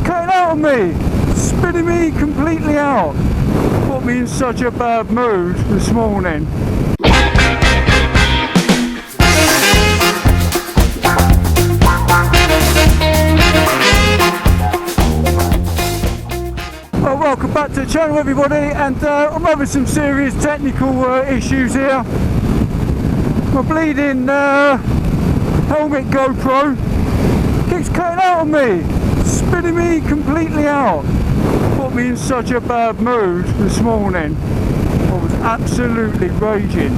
cutting out on me, spinning me completely out. Put me in such a bad mood this morning. Well, welcome back to the channel, everybody, and I'm having some serious technical issues here. My bleeding helmet GoPro keeps cutting out on me, spinning me completely out. Put me in such a bad mood this morning. I was absolutely raging.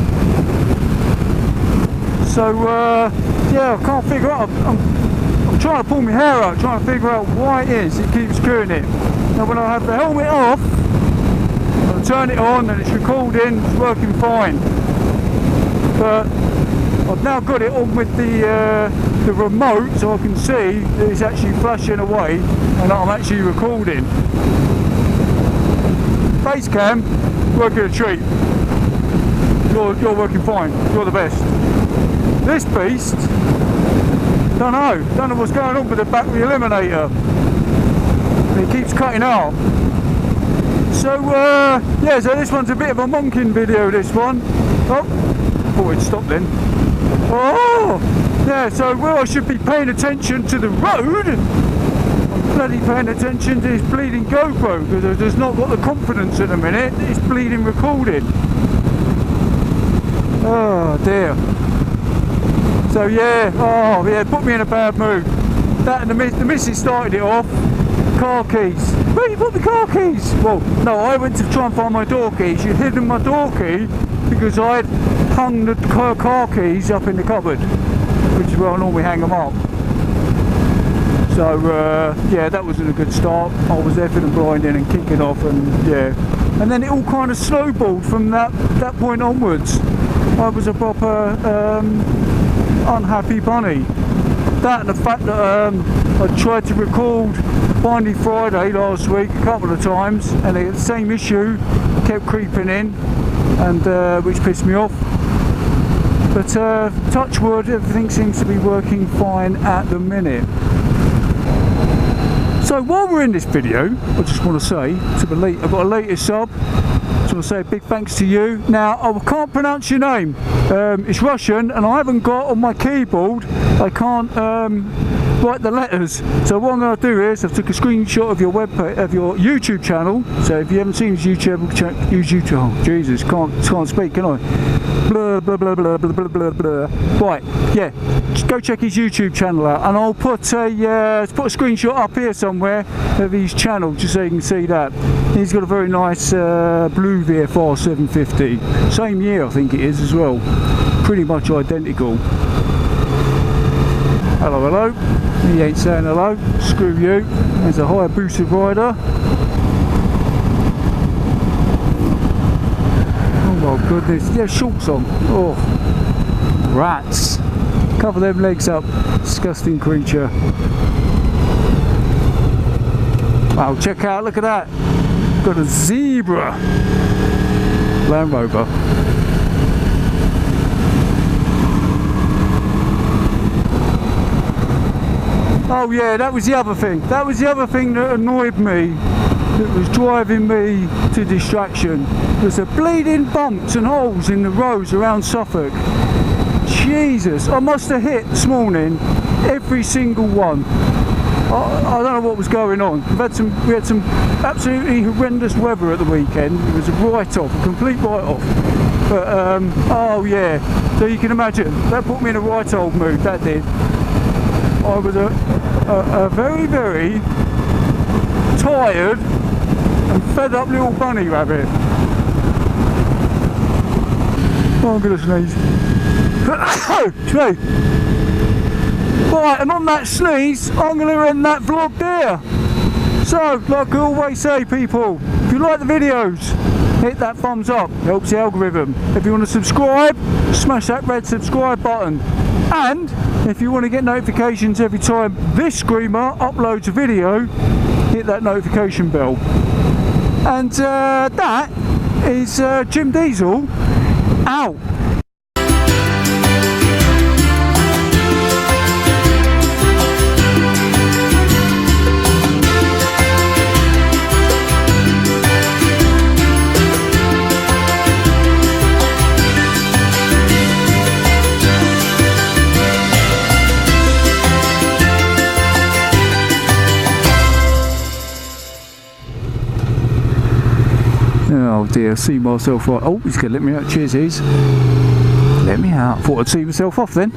So yeah, I can't figure out. I'm trying to pull my hair out, trying to figure out why it is it keeps doing it. Now when I have the helmet off, I turn it on and it's recording, it's working fine. But I've now got it on with the remote, so I can see that it's actually flashing away and I'm actually recording. Face cam, working a treat. You're working fine. You're the best. This beast, don't know what's going on with the battery eliminator. It keeps cutting out. So yeah, so this one's a bit of a monking video, this one. Oh, thought it'd stop then. Oh, yeah, so well, I should be paying attention to the road. I'm bloody paying attention to this bleeding GoPro, because I've just not got the confidence at the minute. It's bleeding recorded. Oh dear. So yeah, oh yeah, put me in a bad mood. That and the missus started it off. Car keys. Where you put the car keys? Well, no, I went to try and find my door keys. You'd hidden my door key because I'd hung the car keys up in the cupboard, which is where I normally hang them up. So yeah, that wasn't a good start. I was effing and blinding and kicking off, and yeah, and then it all kind of snowballed from that point onwards. I was a proper unhappy bunny. That and the fact that I tried to record Finally Friday last week a couple of times, and the same issue kept creeping in, and which pissed me off. But touch wood, everything seems to be working fine at the minute. So while we're in this video, I just want to say to the I've got a latest sub. I just want to say a big thanks to you. Now I can't pronounce your name. It's Russian, and I haven't got on my keyboard. I can't write the letters. So what I'm going to do is I've took a screenshot of your YouTube channel. So if you haven't seen his YouTube, oh Jesus, can't speak, can I? Blah blah blah blah blah blah blah blah. Right, yeah, just go check his YouTube channel out, and I'll put a screenshot up here somewhere of his channel just so you can see that. He's got a very nice blue VFR 750, same year I think it is as well, pretty much identical. Hello, hello. He ain't saying hello. Screw you. There's a Hayabusa rider. Oh my goodness. Yeah, shorts on. Oh, rats. Cover them legs up. Disgusting creature. Wow, check out. Look at that. Got a zebra. Land Rover. Oh yeah, that was the other thing. That was the other thing that annoyed me, that was driving me to distraction. There's the bleeding bumps and holes in the roads around Suffolk. Jesus, I must have hit this morning every single one. I don't know what was going on. We had some absolutely horrendous weather at the weekend. It was a write-off, a complete write-off. But oh yeah, so you can imagine, that put me in a right old mood, that did. I was a very, very tired and fed up little bunny rabbit. Oh, I'm going to sneeze. Right, and on that sneeze, I'm going to end that vlog there. So, like I always say, people, if you like the videos, hit that thumbs up, helps the algorithm. If you want to subscribe, smash that red subscribe button. And if you want to get notifications every time this screamer uploads a video, hit that notification bell. And that is Jim Diesel out. Oh dear, I see myself right. Oh, he's going to let me out. Cheers, he's. Let me out. Thought I'd see myself off then.